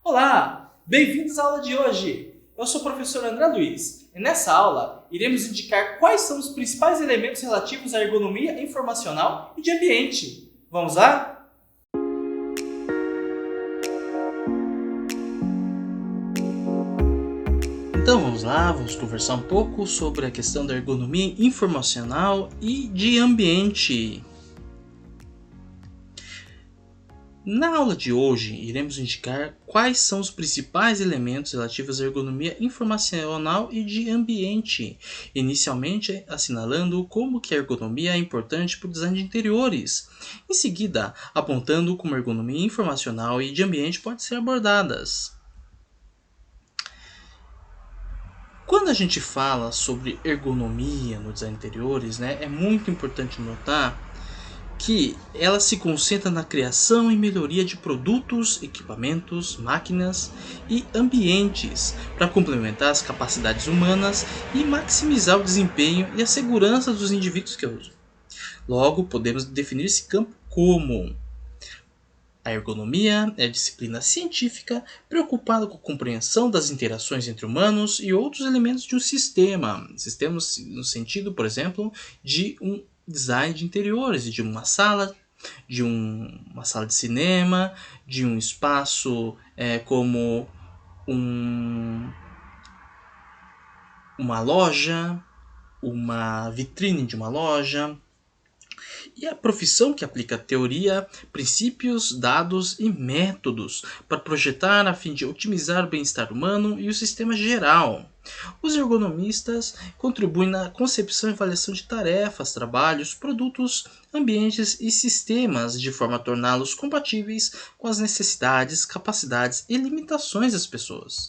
Olá, bem-vindos à aula de hoje. Eu sou o professor André Luiz e nessa aula iremos indicar quais são os principais elementos relativos à ergonomia informacional e de ambiente. Vamos lá? Então vamos lá, vamos conversar um pouco sobre a questão da ergonomia informacional e de ambiente. Na aula de hoje, iremos indicar quais são os principais elementos relativos à ergonomia informacional e de ambiente, inicialmente assinalando como que a ergonomia é importante para o design de interiores, em seguida apontando como a ergonomia informacional e de ambiente pode ser abordadas. Quando a gente fala sobre ergonomia no design de interiores, é muito importante notar que ela se concentra na criação e melhoria de produtos, equipamentos, máquinas e ambientes para complementar as capacidades humanas e maximizar o desempenho e a segurança dos indivíduos que a usam. Logo, podemos definir esse campo como: a ergonomia é a disciplina científica preocupada com a compreensão das interações entre humanos e outros elementos de um sistema. Sistemas no sentido, por exemplo, de um design de interiores, de uma sala de cinema, de um espaço como uma loja, uma vitrine de uma loja. E a profissão que aplica teoria, princípios, dados e métodos para projetar a fim de otimizar o bem-estar humano e o sistema geral. Os ergonomistas contribuem na concepção e avaliação de tarefas, trabalhos, produtos, ambientes e sistemas de forma a torná-los compatíveis com as necessidades, capacidades e limitações das pessoas.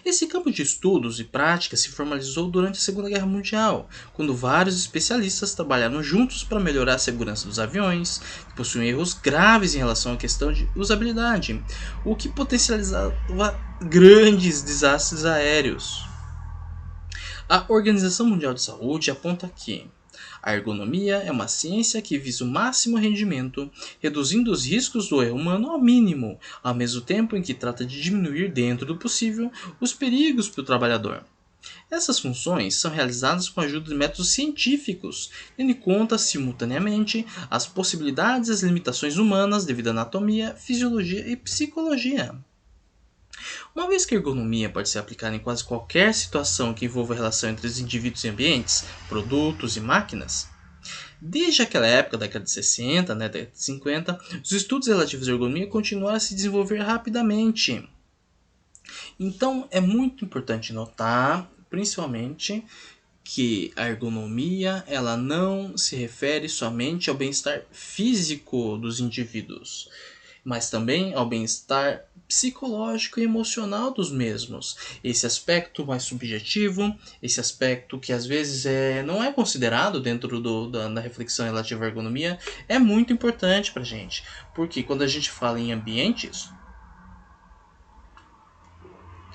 Esse campo de estudos e práticas se formalizou durante a Segunda Guerra Mundial, quando vários especialistas trabalharam juntos para melhorar a segurança dos aviões, que possuíam erros graves em relação à questão de usabilidade, o que potencializava grandes desastres aéreos. A Organização Mundial de Saúde aponta que a ergonomia é uma ciência que visa o máximo rendimento, reduzindo os riscos do erro humano ao mínimo, ao mesmo tempo em que trata de diminuir, dentro do possível, os perigos para o trabalhador. Essas funções são realizadas com a ajuda de métodos científicos, tendo em conta simultaneamente as possibilidades e as limitações humanas devido à anatomia, fisiologia e psicologia. Uma vez que a ergonomia pode ser aplicada em quase qualquer situação que envolva a relação entre os indivíduos e ambientes, produtos e máquinas, desde aquela época, década de 60, década de 50, os estudos relativos à ergonomia continuaram a se desenvolver rapidamente. Então é muito importante notar, principalmente, que a ergonomia ela não se refere somente ao bem-estar físico dos indivíduos, mas também ao bem-estar psicológico e emocional dos mesmos. Esse aspecto mais subjetivo, esse aspecto que às vezes não é considerado dentro da reflexão relativa à ergonomia, é muito importante para a gente, porque quando a gente fala em ambientes,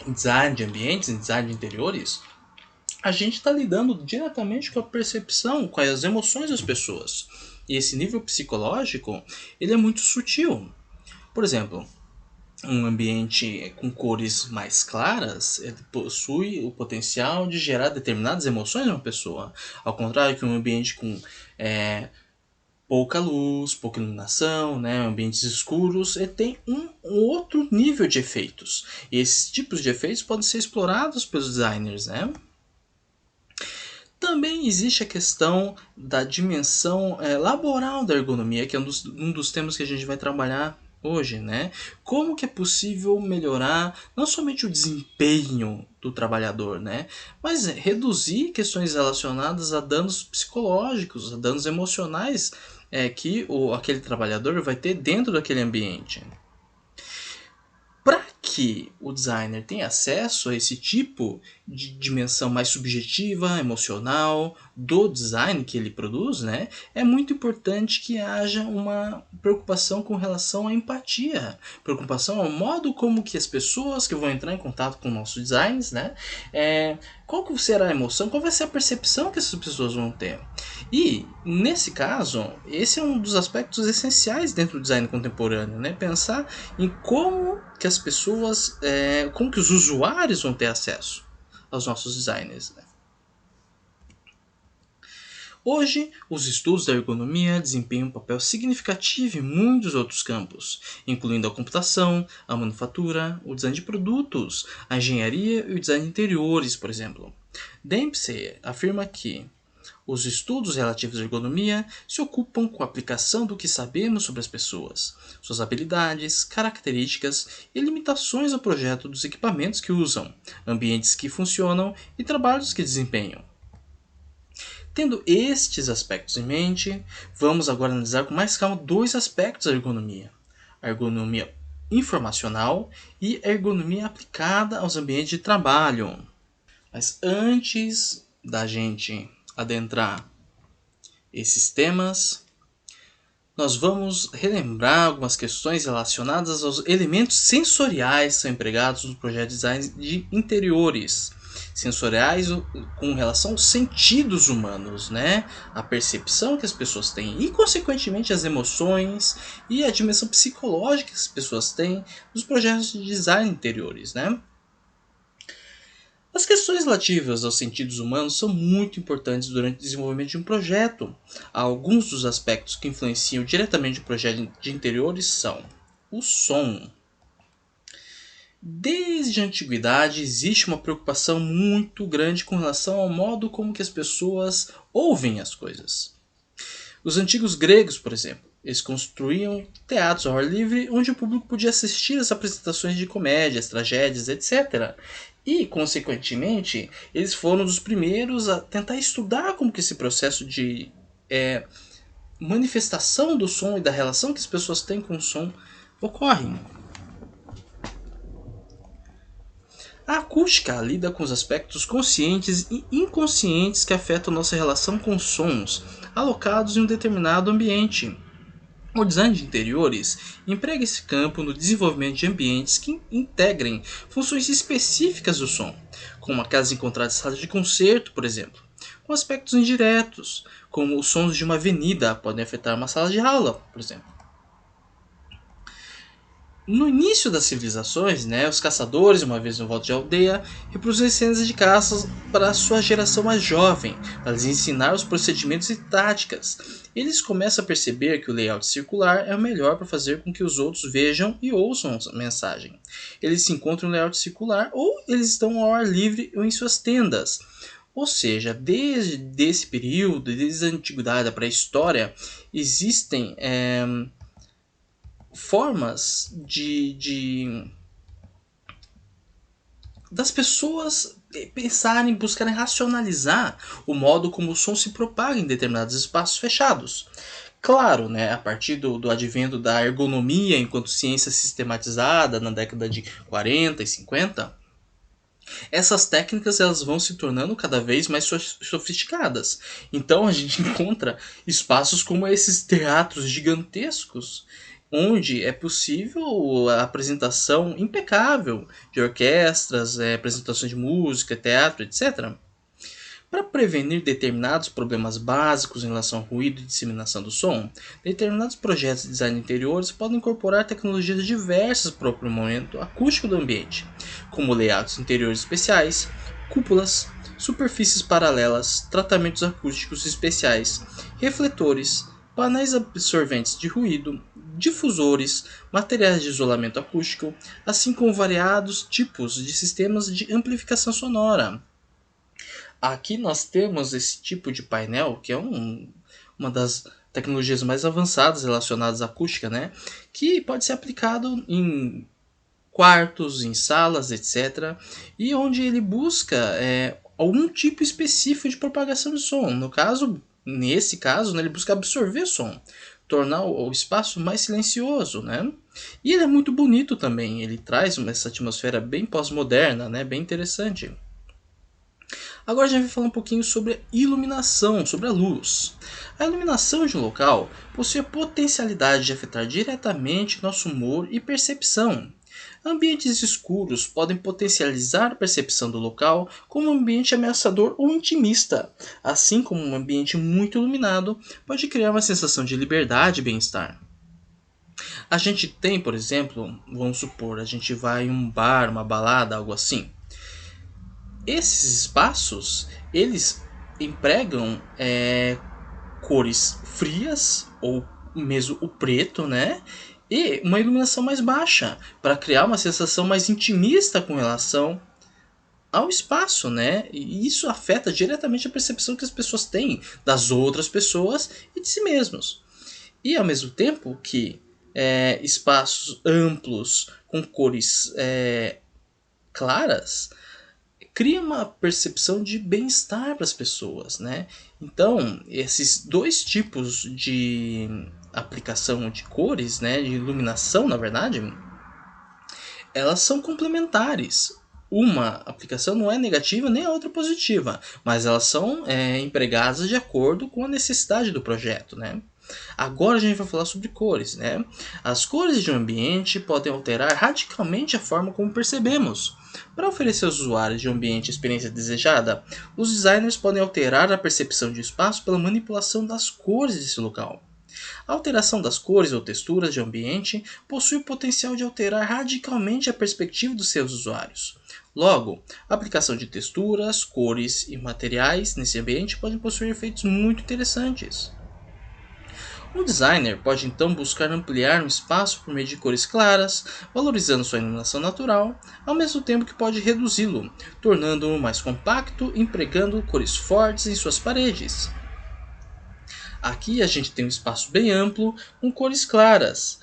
em design de ambientes, em design de interiores, a gente está lidando diretamente com a percepção, com as emoções das pessoas. E esse nível psicológico, ele é muito sutil. Por exemplo, um ambiente com cores mais claras, ele possui o potencial de gerar determinadas emoções em uma pessoa. Ao contrário que um ambiente com pouca luz, pouca iluminação, ambientes escuros, ele tem um outro nível de efeitos. E esses tipos de efeitos podem ser explorados pelos designers, Também existe a questão da dimensão laboral da ergonomia, que é um dos temas que a gente vai trabalhar hoje, Como que é possível melhorar não somente o desempenho do trabalhador, mas reduzir questões relacionadas a danos psicológicos, a danos emocionais que aquele trabalhador vai ter dentro daquele ambiente. Para que o designer tenha acesso a esse tipo de dimensão mais subjetiva, emocional do design que ele produz, é muito importante que haja uma preocupação com relação à empatia, preocupação ao modo como que as pessoas que vão entrar em contato com nossos designs, qual que será a emoção, qual vai ser a percepção que essas pessoas vão ter. E, nesse caso, esse é um dos aspectos essenciais dentro do design contemporâneo, pensar em como que as pessoas, como que os usuários vão ter acesso aos nossos designers, né? Hoje, os estudos da ergonomia desempenham um papel significativo em muitos outros campos, incluindo a computação, a manufatura, o design de produtos, a engenharia e o design de interiores, por exemplo. Dempsey afirma que os estudos relativos à ergonomia se ocupam com a aplicação do que sabemos sobre as pessoas, suas habilidades, características e limitações ao projeto dos equipamentos que usam, ambientes que funcionam e trabalhos que desempenham. Tendo estes aspectos em mente, vamos agora analisar com mais calma dois aspectos da ergonomia: a ergonomia informacional e a ergonomia aplicada aos ambientes de trabalho. Mas antes da gente adentrar esses temas, nós vamos relembrar algumas questões relacionadas aos elementos sensoriais que são empregados no projeto de design de interiores. Sensoriais com relação aos sentidos humanos, né? A percepção que as pessoas têm e, consequentemente, as emoções e a dimensão psicológica que as pessoas têm nos projetos de design de interiores, né? As questões relativas aos sentidos humanos são muito importantes durante o desenvolvimento de um projeto. Alguns dos aspectos que influenciam diretamente o projeto de interiores são o som. Desde a antiguidade existe uma preocupação muito grande com relação ao modo como que as pessoas ouvem as coisas. Os antigos gregos, por exemplo, eles construíam teatros ao ar livre onde o público podia assistir às apresentações de comédias, tragédias, etc. E, consequentemente, eles foram dos primeiros a tentar estudar como que esse processo de manifestação do som e da relação que as pessoas têm com o som ocorre. A acústica lida com os aspectos conscientes e inconscientes que afetam nossa relação com os sons alocados em um determinado ambiente. O design de interiores emprega esse campo no desenvolvimento de ambientes que integrem funções específicas do som, como aquelas encontradas em salas de concerto, por exemplo, com aspectos indiretos, como os sons de uma avenida podem afetar uma sala de aula, por exemplo. No início das civilizações, os caçadores, uma vez no volta de aldeia, reproduziam cenas de caças para a sua geração mais jovem, para lhes ensinar os procedimentos e táticas. Eles começam a perceber que o layout circular é o melhor para fazer com que os outros vejam e ouçam a mensagem. Eles se encontram no layout circular ou eles estão ao ar livre ou em suas tendas. Ou seja, desde esse período, desde a antiguidade, a pré-história, existem formas das pessoas pensarem, buscarem racionalizar o modo como o som se propaga em determinados espaços fechados. Claro, a partir do advento da ergonomia enquanto ciência sistematizada na década de 40 e 50, essas técnicas elas vão se tornando cada vez mais sofisticadas. Então a gente encontra espaços como esses teatros gigantescos, onde é possível a apresentação impecável de orquestras, apresentações de música, teatro, etc. Para prevenir determinados problemas básicos em relação ao ruído e disseminação do som, determinados projetos de design de interiores podem incorporar tecnologias diversas para o aprimoramento acústico do ambiente, como layouts interiores especiais, cúpulas, superfícies paralelas, tratamentos acústicos especiais, refletores, painéis absorventes de ruído, difusores, materiais de isolamento acústico, assim como variados tipos de sistemas de amplificação sonora. Aqui nós temos esse tipo de painel, que é uma das tecnologias mais avançadas relacionadas à acústica, que pode ser aplicado em quartos, em salas, etc. E onde ele busca algum tipo específico de propagação de som. Nesse caso, ele busca absorver som, tornar o espaço mais silencioso, E ele é muito bonito também, ele traz essa atmosfera bem pós-moderna, bem interessante. Agora a gente vai falar um pouquinho sobre a iluminação, sobre a luz. A iluminação de um local possui a potencialidade de afetar diretamente nosso humor e percepção. Ambientes escuros podem potencializar a percepção do local como um ambiente ameaçador ou intimista, assim como um ambiente muito iluminado pode criar uma sensação de liberdade e bem-estar. A gente tem, por exemplo, vamos supor, a gente vai em um bar, uma balada, algo assim. Esses espaços, eles empregam cores frias ou mesmo o preto, né? E uma iluminação mais baixa para criar uma sensação mais intimista com relação ao espaço, né? E isso afeta diretamente a percepção que as pessoas têm das outras pessoas e de si mesmos. E ao mesmo tempo que espaços amplos com cores claras cria uma percepção de bem-estar para as pessoas, né? Então, esses dois tipos de aplicação de cores, né, de iluminação, na verdade, elas são complementares. Uma aplicação não é negativa nem a outra positiva, mas elas são empregadas de acordo com a necessidade do projeto, né? Agora a gente vai falar sobre cores, né? As cores de um ambiente podem alterar radicalmente a forma como percebemos. Para oferecer aos usuários de um ambiente a experiência desejada, os designers podem alterar a percepção de espaço pela manipulação das cores desse local. A alteração das cores ou texturas de um ambiente possui o potencial de alterar radicalmente a perspectiva dos seus usuários. Logo, a aplicação de texturas, cores e materiais nesse ambiente pode possuir efeitos muito interessantes. O designer pode então buscar ampliar um espaço por meio de cores claras, valorizando sua iluminação natural, ao mesmo tempo que pode reduzi-lo, tornando-o mais compacto, empregando cores fortes em suas paredes. Aqui a gente tem um espaço bem amplo com cores claras.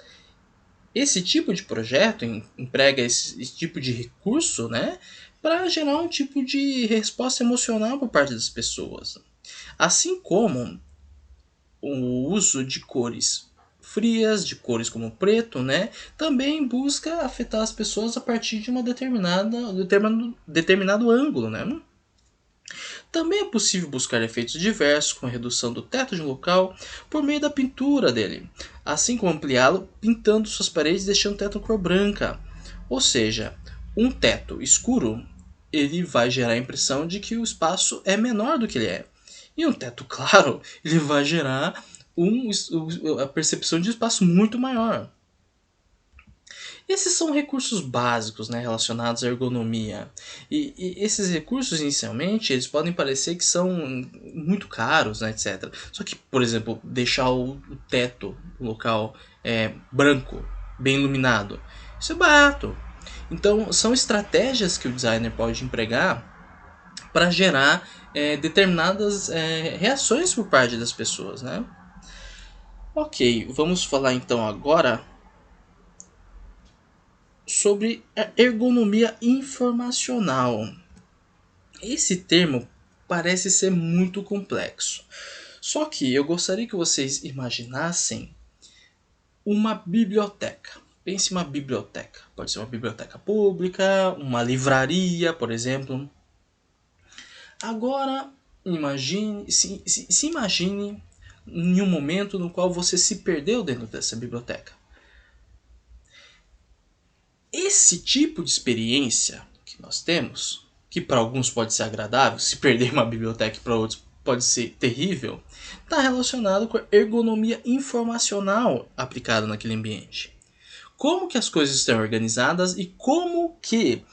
Esse tipo de projeto emprega esse tipo de recurso, né, para gerar um tipo de resposta emocional por parte das pessoas. Assim como o uso de cores frias, de cores como preto, né, também busca afetar as pessoas a partir de uma determinado ângulo, né? Também é possível buscar efeitos diversos com a redução do teto de um local por meio da pintura dele, assim como ampliá-lo pintando suas paredes deixando o teto cor branca. Ou seja, um teto escuro ele vai gerar a impressão de que o espaço é menor do que ele é. E um teto claro ele vai gerar a percepção de um espaço muito maior. Esses são recursos básicos, né, relacionados à ergonomia. E esses recursos, inicialmente, eles podem parecer que são muito caros, né, etc. Só que, por exemplo, deixar o teto, o local, branco, bem iluminado, isso é barato. Então, são estratégias que o designer pode empregar para gerar determinadas reações por parte das pessoas, né? Ok, vamos falar então agora sobre a ergonomia informacional. Esse termo parece ser muito complexo. Só que eu gostaria que vocês imaginassem uma biblioteca. Pense em uma biblioteca. Pode ser uma biblioteca pública, uma livraria, por exemplo. Agora, se imagine em um momento no qual você se perdeu dentro dessa biblioteca. Esse tipo de experiência que nós temos, que para alguns pode ser agradável, se perder uma biblioteca para outros pode ser terrível, está relacionado com a ergonomia informacional aplicada naquele ambiente. Como que as coisas estão organizadas e como que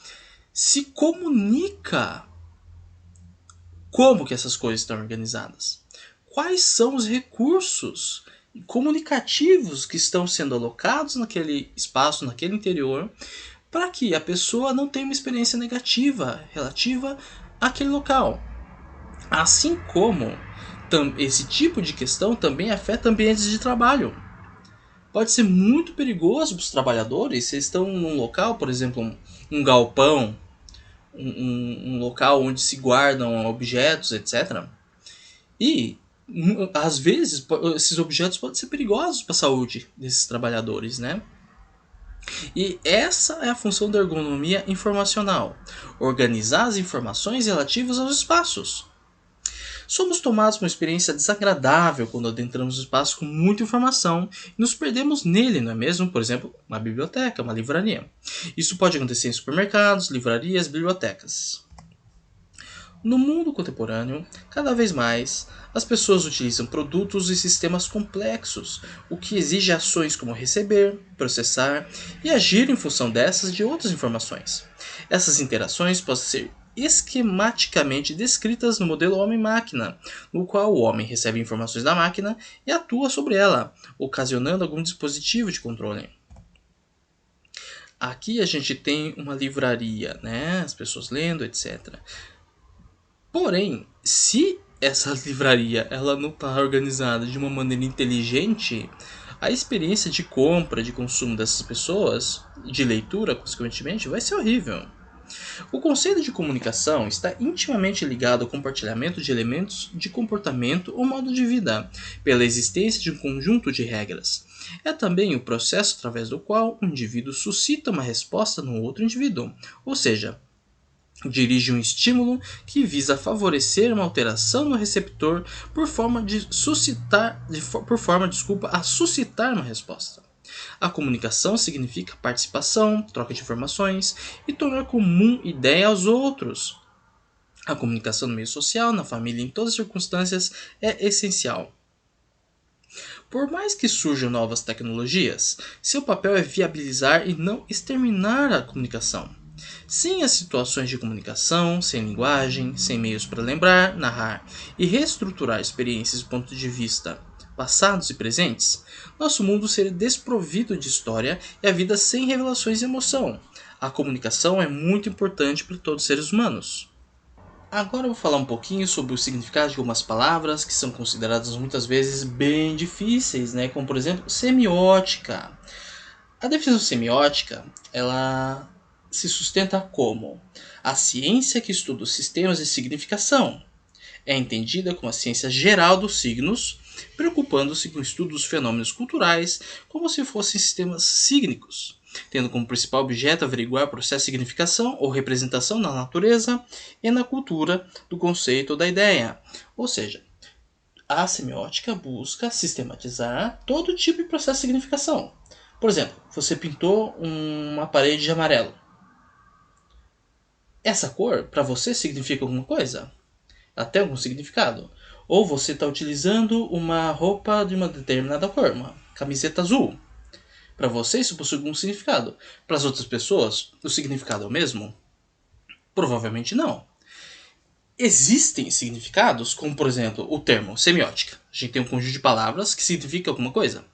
se comunica como que essas coisas estão organizadas. Quais são os recursos comunicativos que estão sendo alocados naquele espaço, naquele interior, para que a pessoa não tenha uma experiência negativa relativa àquele local. Assim como esse tipo de questão também afeta ambientes de trabalho. Pode ser muito perigoso para os trabalhadores se estão num local, por exemplo, um galpão, um local onde se guardam objetos, etc. E às vezes esses objetos podem ser perigosos para a saúde desses trabalhadores, né? E essa é a função da ergonomia informacional: organizar as informações relativas aos espaços. Somos tomados por uma experiência desagradável quando adentramos o espaço com muita informação e nos perdemos nele, não é mesmo? Por exemplo, uma biblioteca, uma livraria. Isso pode acontecer em supermercados, livrarias, bibliotecas. No mundo contemporâneo, cada vez mais, as pessoas utilizam produtos e sistemas complexos, o que exige ações como receber, processar e agir em função dessas de outras informações. Essas interações podem ser esquematicamente descritas no modelo homem-máquina, no qual o homem recebe informações da máquina e atua sobre ela, ocasionando algum dispositivo de controle. Aqui a gente tem uma livraria, né? As pessoas lendo, etc. Porém, se essa livraria ela não está organizada de uma maneira inteligente, a experiência de compra, de consumo dessas pessoas, de leitura, consequentemente, vai ser horrível. O conceito de comunicação está intimamente ligado ao compartilhamento de elementos de comportamento ou modo de vida, pela existência de um conjunto de regras. É também o processo através do qual um indivíduo suscita uma resposta no outro indivíduo, ou seja, dirige um estímulo que visa favorecer uma alteração no receptor por forma a suscitar uma resposta. A comunicação significa participação, troca de informações e tornar comum ideia aos outros. A comunicação no meio social, na família e em todas as circunstâncias é essencial. Por mais que surjam novas tecnologias, seu papel é viabilizar e não exterminar a comunicação. Sem as situações de comunicação, sem linguagem, sem meios para lembrar, narrar e reestruturar experiências do ponto de vista passados e presentes, nosso mundo seria desprovido de história e a vida sem revelações e emoção. A comunicação é muito importante para todos os seres humanos. Agora eu vou falar um pouquinho sobre o significado de algumas palavras que são consideradas muitas vezes bem difíceis, né? Como por exemplo, semiótica. A definição semiótica, ela se sustenta como a ciência que estuda os sistemas de significação. É entendida como a ciência geral dos signos, preocupando-se com o estudo dos fenômenos culturais como se fossem sistemas sígnicos, tendo como principal objeto averiguar o processo de significação ou representação na natureza e na cultura do conceito ou da ideia. Ou seja, a semiótica busca sistematizar todo tipo de processo de significação. Por exemplo, você pintou uma parede de amarelo. Essa cor, para você, significa alguma coisa? Ela tem algum significado? Ou você está utilizando uma roupa de uma determinada cor, uma camiseta azul. Para você, isso possui algum significado. Para as outras pessoas, o significado é o mesmo? Provavelmente não. Existem significados, como por exemplo o termo semiótica. A gente tem um conjunto de palavras que significa alguma coisa.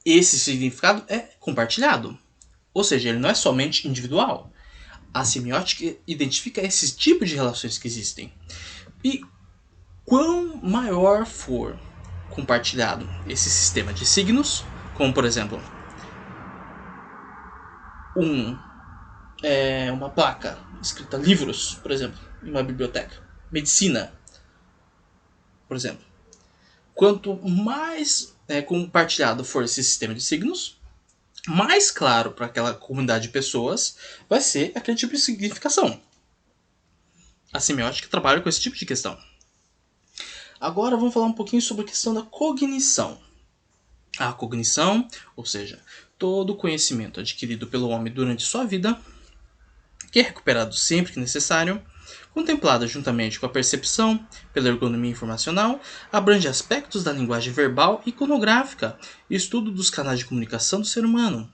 Esse significado é compartilhado. Ou seja, ele não é somente individual. A semiótica identifica esse tipo de relações que existem. E quão maior for compartilhado esse sistema de signos, como por exemplo uma placa escrita livros, por exemplo, em uma biblioteca, medicina, por exemplo. Quanto mais compartilhado for esse sistema de signos, mais claro para aquela comunidade de pessoas vai ser aquele tipo de significação. A semiótica trabalha com esse tipo de questão. Agora vamos falar um pouquinho sobre a questão da cognição. A cognição, ou seja, todo o conhecimento adquirido pelo homem durante sua vida, que é recuperado sempre que necessário, contemplada juntamente com a percepção pela ergonomia informacional, abrange aspectos da linguagem verbal e iconográfica e estudo dos canais de comunicação do ser humano.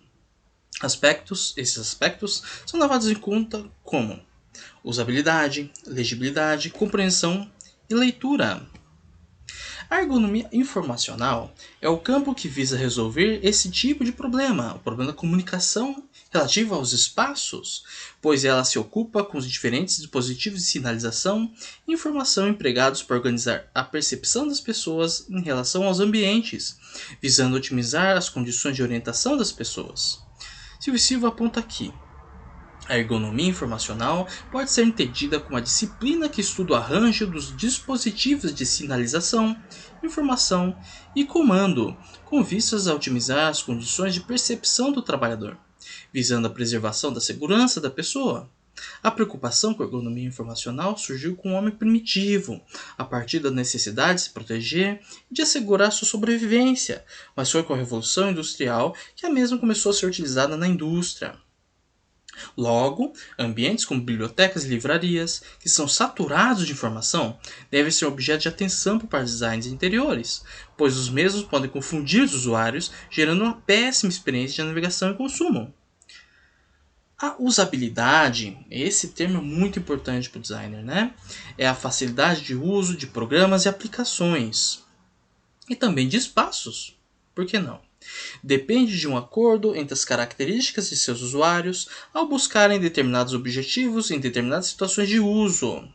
Esses aspectos são levados em conta como usabilidade, legibilidade, compreensão e leitura. A ergonomia informacional é o campo que visa resolver esse tipo de problema, o problema da comunicação relativo aos espaços, pois ela se ocupa com os diferentes dispositivos de sinalização e informação empregados para organizar a percepção das pessoas em relação aos ambientes, visando otimizar as condições de orientação das pessoas. Silva aponta aqui: a ergonomia informacional pode ser entendida como a disciplina que estuda o arranjo dos dispositivos de sinalização, informação e comando, com vistas a otimizar as condições de percepção do trabalhador, visando a preservação da segurança da pessoa. A preocupação com a ergonomia informacional surgiu com o homem primitivo, a partir da necessidade de se proteger e de assegurar sua sobrevivência, mas foi com a Revolução Industrial que a mesma começou a ser utilizada na indústria. Logo, ambientes como bibliotecas e livrarias, que são saturados de informação, devem ser objeto de atenção por parte dos designers interiores, pois os mesmos podem confundir os usuários, gerando uma péssima experiência de navegação e consumo. A usabilidade, esse termo é muito importante para o designer, né? É a facilidade de uso de programas e aplicações. E também de espaços. Por que não? Depende de um acordo entre as características de seus usuários ao buscarem determinados objetivos em determinadas situações de uso.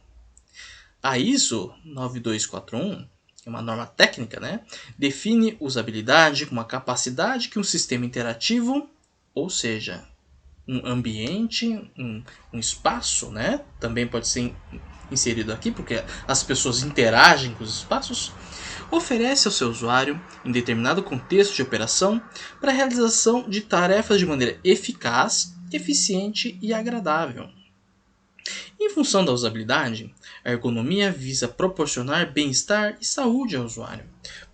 A ISO 9241, que é uma norma técnica, né, define usabilidade como a capacidade que um sistema interativo, ou seja, um ambiente, um espaço, né, também pode ser inserido aqui porque as pessoas interagem com os espaços, oferece ao seu usuário, em determinado contexto de operação, para a realização de tarefas de maneira eficaz, eficiente e agradável. Em função da usabilidade, a ergonomia visa proporcionar bem-estar e saúde ao usuário,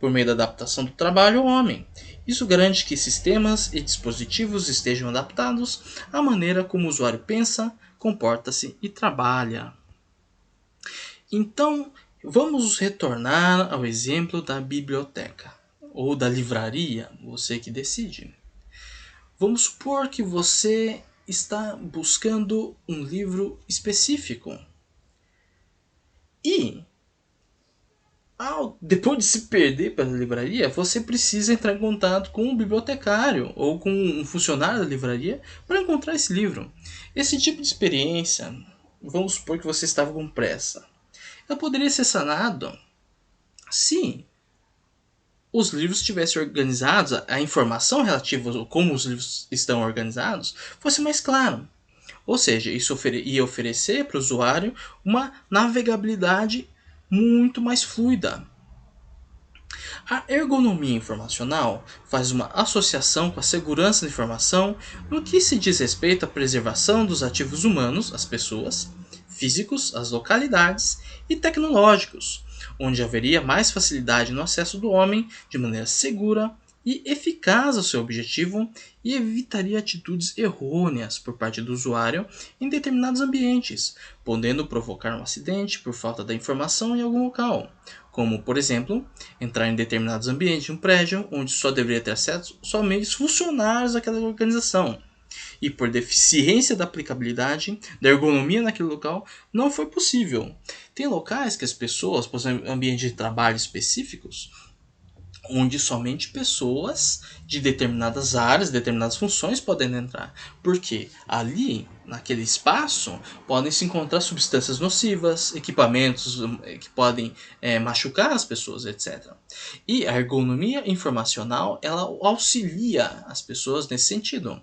por meio da adaptação do trabalho ao homem. Isso garante que sistemas e dispositivos estejam adaptados à maneira como o usuário pensa, comporta-se e trabalha. Então, vamos retornar ao exemplo da biblioteca ou da livraria, você que decide. Vamos supor que você está buscando um livro específico e, depois de se perder pela livraria, você precisa entrar em contato com um bibliotecário ou com um funcionário da livraria para encontrar esse livro. Esse tipo de experiência, vamos supor que você estava com pressa, ela poderia ser sanado se os livros estivessem organizados, a informação relativa a como os livros estão organizados fosse mais clara. Ou seja, isso ia oferecer para o usuário uma navegabilidade muito mais fluida. A ergonomia informacional faz uma associação com a segurança da informação no que se diz respeito à preservação dos ativos humanos, as pessoas, físicos, as localidades e tecnológicos, onde haveria mais facilidade no acesso do homem de maneira segura e eficaz ao seu objetivo e evitaria atitudes errôneas por parte do usuário em determinados ambientes, podendo provocar um acidente por falta da informação em algum local, como, por exemplo, entrar em determinados ambientes de um prédio onde só deveria ter acesso somente os funcionários daquela organização. E por deficiência da aplicabilidade, da ergonomia naquele local, não foi possível. Tem locais que as pessoas possuem ambientes de trabalho específicos, onde somente pessoas de determinadas áreas, determinadas funções podem entrar. Porque ali, naquele espaço, podem se encontrar substâncias nocivas, equipamentos que podem machucar as pessoas, etc. E a ergonomia informacional, ela auxilia as pessoas nesse sentido.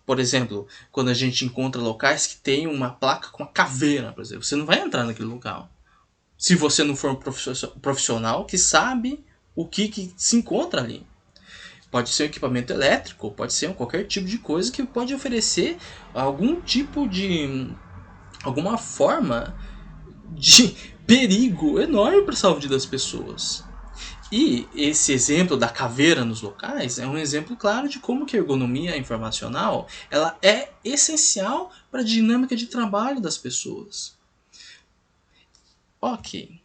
Por exemplo, quando a gente encontra locais que tem uma placa com uma caveira, por exemplo, você não vai entrar naquele local. Se você não for um profissional que sabe o que se encontra ali. Pode ser um equipamento elétrico, pode ser qualquer tipo de coisa que pode oferecer algum tipo de... alguma forma de perigo enorme para a saúde das pessoas. E esse exemplo da caveira nos locais é um exemplo claro de como que a ergonomia informacional ela é essencial para a dinâmica de trabalho das pessoas. Ok.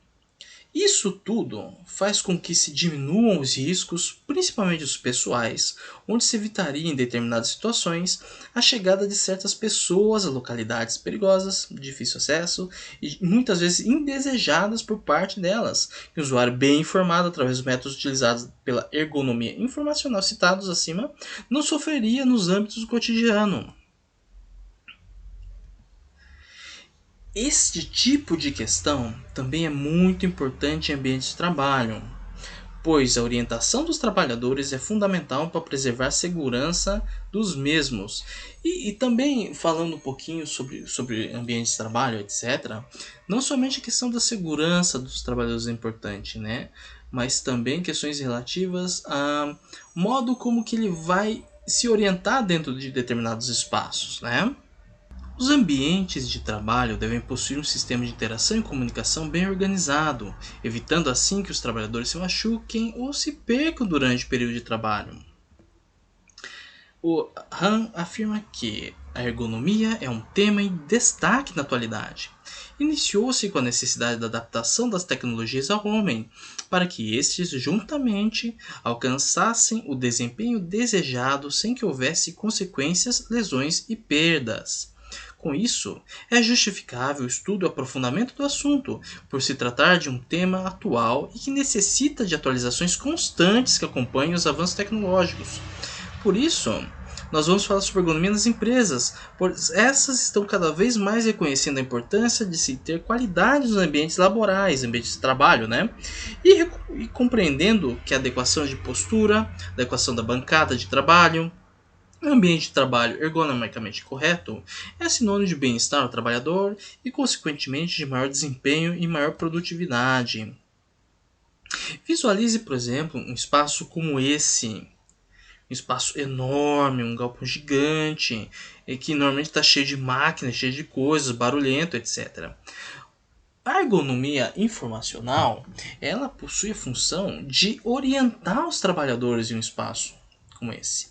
Isso tudo faz com que se diminuam os riscos, principalmente os pessoais, onde se evitaria em determinadas situações a chegada de certas pessoas a localidades perigosas, de difícil acesso e muitas vezes indesejadas por parte delas, que o usuário bem informado através dos métodos utilizados pela ergonomia informacional citados acima não sofreria nos âmbitos do cotidiano. Este tipo de questão também é muito importante em ambientes de trabalho, pois a orientação dos trabalhadores é fundamental para preservar a segurança dos mesmos. E também falando um pouquinho sobre ambientes de trabalho, etc., não somente a questão da segurança dos trabalhadores é importante, né? Mas também questões relativas a modo como que ele vai se orientar dentro de determinados espaços, né? Os ambientes de trabalho devem possuir um sistema de interação e comunicação bem organizado, evitando assim que os trabalhadores se machuquem ou se percam durante o período de trabalho. O Han afirma que A ergonomia é um tema em destaque na atualidade. Iniciou-se com a necessidade da adaptação das tecnologias ao homem, para que estes, juntamente, alcançassem o desempenho desejado sem que houvesse consequências, lesões e perdas. Com isso, é justificável o estudo e o aprofundamento do assunto, por se tratar de um tema atual e que necessita de atualizações constantes que acompanhem os avanços tecnológicos. Por isso, nós vamos falar sobre ergonomia nas empresas, pois essas estão cada vez mais reconhecendo a importância de se ter qualidade nos ambientes laborais, ambientes de trabalho, né? E compreendendo que a adequação de postura, adequação da bancada de trabalho, ambiente de trabalho ergonomicamente correto é sinônimo de bem-estar ao trabalhador e, consequentemente, de maior desempenho e maior produtividade. Visualize, por exemplo, um espaço como esse. Um espaço enorme, um galpão gigante, que normalmente está cheio de máquinas, cheio de coisas, barulhento, etc. A ergonomia informacional, ela possui a função de orientar os trabalhadores em um espaço como esse.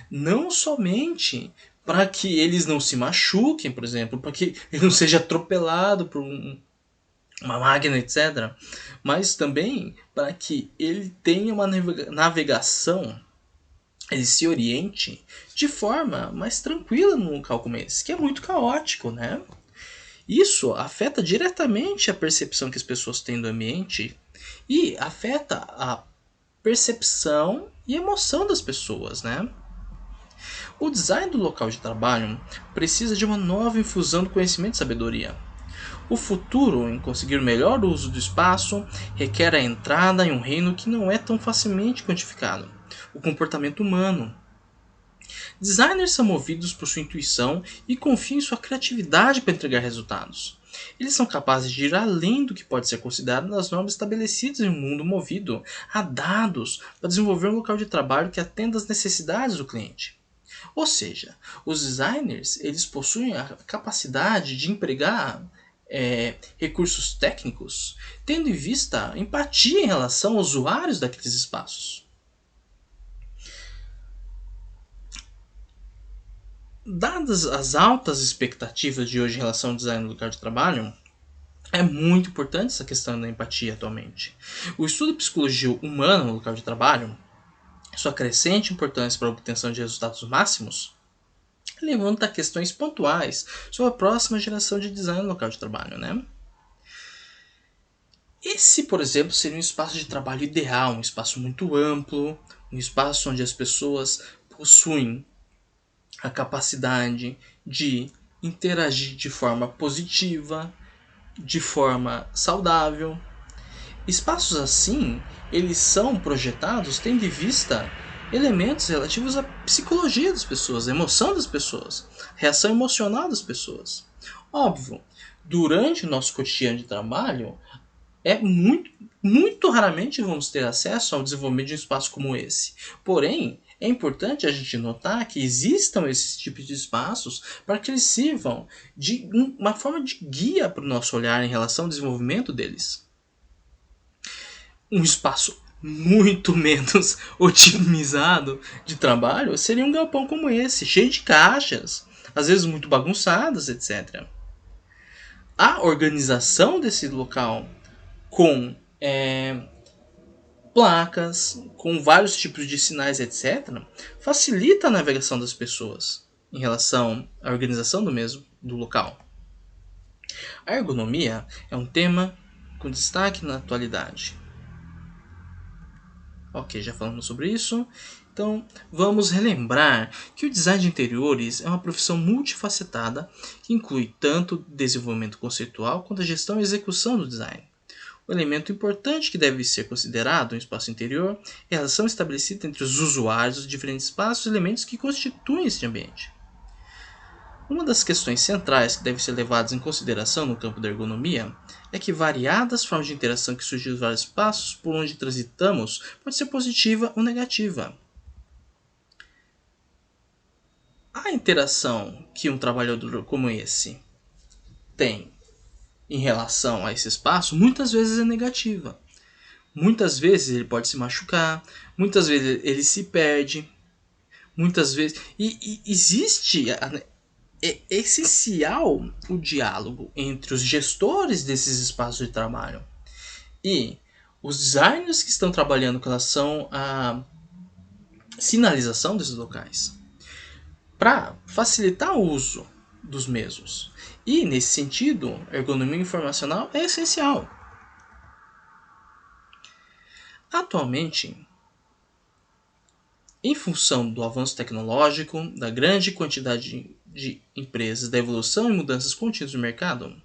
Não somente para que eles não se machuquem, por exemplo, para que ele não seja atropelado por uma máquina, etc. Mas também para que ele tenha uma navegação, ele se oriente de forma mais tranquila num local como esse, que é muito caótico, né? Isso afeta diretamente a percepção que as pessoas têm do ambiente e afeta a percepção e emoção das pessoas, né? O design do local de trabalho precisa de uma nova infusão do conhecimento e sabedoria. O futuro, em conseguir o melhor uso do espaço, requer a entrada em um reino que não é tão facilmente quantificado: o comportamento humano. Designers são movidos por sua intuição e confiam em sua criatividade para entregar resultados. Eles são capazes de ir além do que pode ser considerado nas normas estabelecidas em um mundo movido a dados para desenvolver um local de trabalho que atenda às necessidades do cliente. Ou seja, os designers eles possuem a capacidade de empregar recursos técnicos, tendo em vista empatia em relação aos usuários daqueles espaços. Dadas as altas expectativas de hoje em relação ao design do local de trabalho, é muito importante essa questão da empatia atualmente. O estudo de psicologia humana no local de trabalho, sua crescente importância para a obtenção de resultados máximos, levanta questões pontuais sobre a próxima geração de design no local de trabalho, né? Esse, por exemplo, seria um espaço de trabalho ideal, um espaço muito amplo, um espaço onde as pessoas possuem a capacidade de interagir de forma positiva, de forma saudável. Espaços assim, eles são projetados tendo em vista elementos relativos à psicologia das pessoas, à emoção das pessoas, reação emocional das pessoas. Óbvio, durante o nosso cotidiano de trabalho, é muito raramente vamos ter acesso ao desenvolvimento de um espaço como esse. Porém, é importante a gente notar que existam esses tipos de espaços para que eles sirvam de uma forma de guia para o nosso olhar em relação ao desenvolvimento deles. Um espaço muito menos otimizado de trabalho seria um galpão como esse, cheio de caixas, às vezes muito bagunçadas, etc. A organização desse local com placas, com vários tipos de sinais, etc., facilita a navegação das pessoas em relação à organização do local. A ergonomia é um tema com destaque na atualidade. Ok, já falamos sobre isso. Então, vamos relembrar que o design de interiores é uma profissão multifacetada que inclui tanto o desenvolvimento conceitual quanto a gestão e execução do design. O elemento importante que deve ser considerado no espaço interior é a relação estabelecida entre os usuários dos diferentes espaços e elementos que constituem esse ambiente. Uma das questões centrais que devem ser levadas em consideração no campo da ergonomia é que variadas formas de interação que surgem nos vários espaços por onde transitamos pode ser positiva ou negativa. A interação que um trabalhador como esse tem em relação a esse espaço muitas vezes é negativa. Muitas vezes ele pode se machucar, muitas vezes ele se perde, muitas vezes... E existe é essencial o diálogo entre os gestores desses espaços de trabalho e os designers que estão trabalhando com relação à sinalização desses locais, para facilitar o uso dos mesmos. E, nesse sentido, a ergonomia informacional é essencial. Atualmente, em função do avanço tecnológico, da grande quantidade de empresas, da evolução e mudanças contínuas no mercado,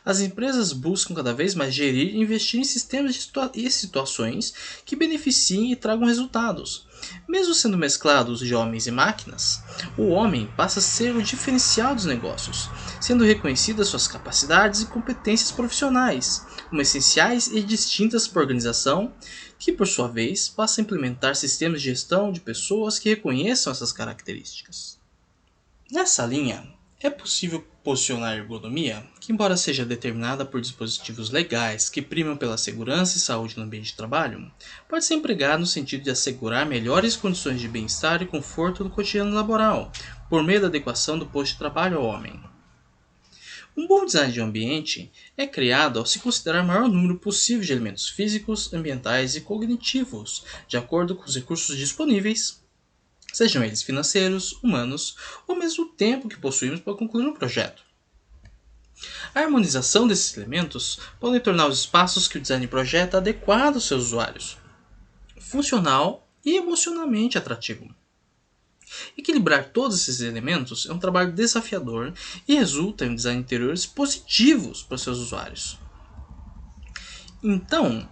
as empresas buscam cada vez mais gerir e investir em sistemas e situações que beneficiem e tragam resultados. Mesmo sendo mesclados de homens e máquinas, o homem passa a ser o diferencial dos negócios, sendo reconhecidas suas capacidades e competências profissionais, como essenciais e distintas para a organização, que por sua vez passa a implementar sistemas de gestão de pessoas que reconheçam essas características. Nessa linha, é possível posicionar a ergonomia, que embora seja determinada por dispositivos legais que primam pela segurança e saúde no ambiente de trabalho, pode ser empregado no sentido de assegurar melhores condições de bem-estar e conforto no cotidiano laboral, por meio da adequação do posto de trabalho ao homem. Um bom design de ambiente é criado ao se considerar o maior número possível de elementos físicos, ambientais e cognitivos, de acordo com os recursos disponíveis, sejam eles financeiros, humanos ou mesmo o tempo que possuímos para concluir um projeto. A harmonização desses elementos pode tornar os espaços que o design projeta adequados aos seus usuários, funcional e emocionalmente atrativo. Equilibrar todos esses elementos é um trabalho desafiador e resulta em design interiores positivos para seus usuários. Então,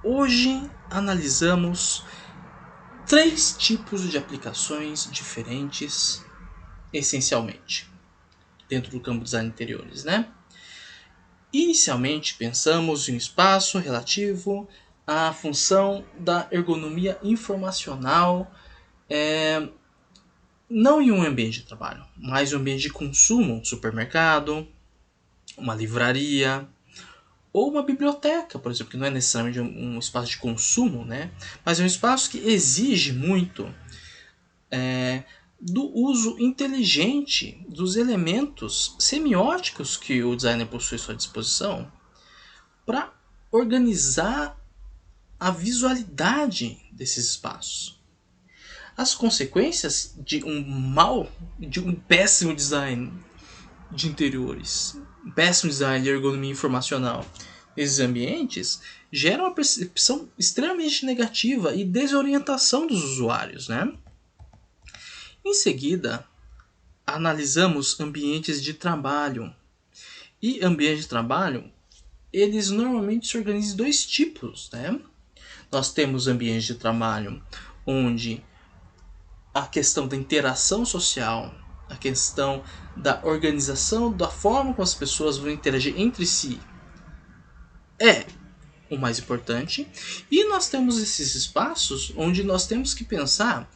hoje analisamos 3 tipos de aplicações diferentes, essencialmente, dentro do campo de design de interiores, né? Inicialmente, pensamos em um espaço relativo à função da ergonomia informacional, não em um ambiente de trabalho, mas em um ambiente de consumo, um supermercado, uma livraria, ou uma biblioteca, por exemplo, que não é necessariamente um espaço de consumo, né? Mas é um espaço que exige muito do uso inteligente dos elementos semióticos que o designer possui à sua disposição para organizar a visualidade desses espaços. As consequências de um péssimo design de interiores, um péssimo design de ergonomia informacional nesses ambientes geram uma percepção extremamente negativa e desorientação dos usuários, né? Em seguida, analisamos ambientes de trabalho. E ambientes de trabalho, eles normalmente se organizam em 2 tipos, né? Nós temos ambientes de trabalho onde a questão da interação social, a questão da organização, da forma como as pessoas vão interagir entre si é o mais importante. E nós temos esses espaços onde nós temos que pensar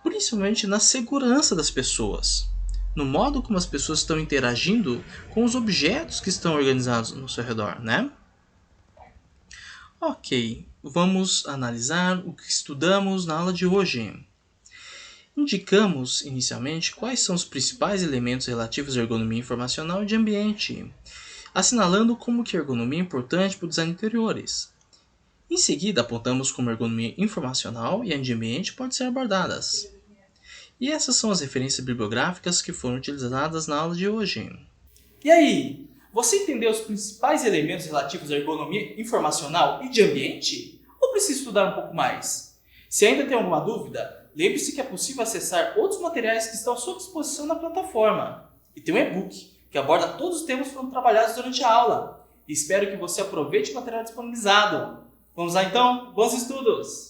principalmente na segurança das pessoas, no modo como as pessoas estão interagindo com os objetos que estão organizados no seu redor, né? Ok, vamos analisar o que estudamos na aula de hoje. Indicamos, inicialmente, quais são os principais elementos relativos à ergonomia informacional e de ambiente, assinalando como que a ergonomia é importante para o design de interiores. Em seguida, apontamos como a ergonomia informacional e a de ambiente podem ser abordadas. E essas são as referências bibliográficas que foram utilizadas na aula de hoje. E aí, você entendeu os principais elementos relativos à ergonomia informacional e de ambiente? Ou precisa estudar um pouco mais? Se ainda tem alguma dúvida, lembre-se que é possível acessar outros materiais que estão à sua disposição na plataforma. E tem um e-book que aborda todos os temas que foram trabalhados durante a aula. E espero que você aproveite o material disponibilizado. Vamos lá então? Bons estudos!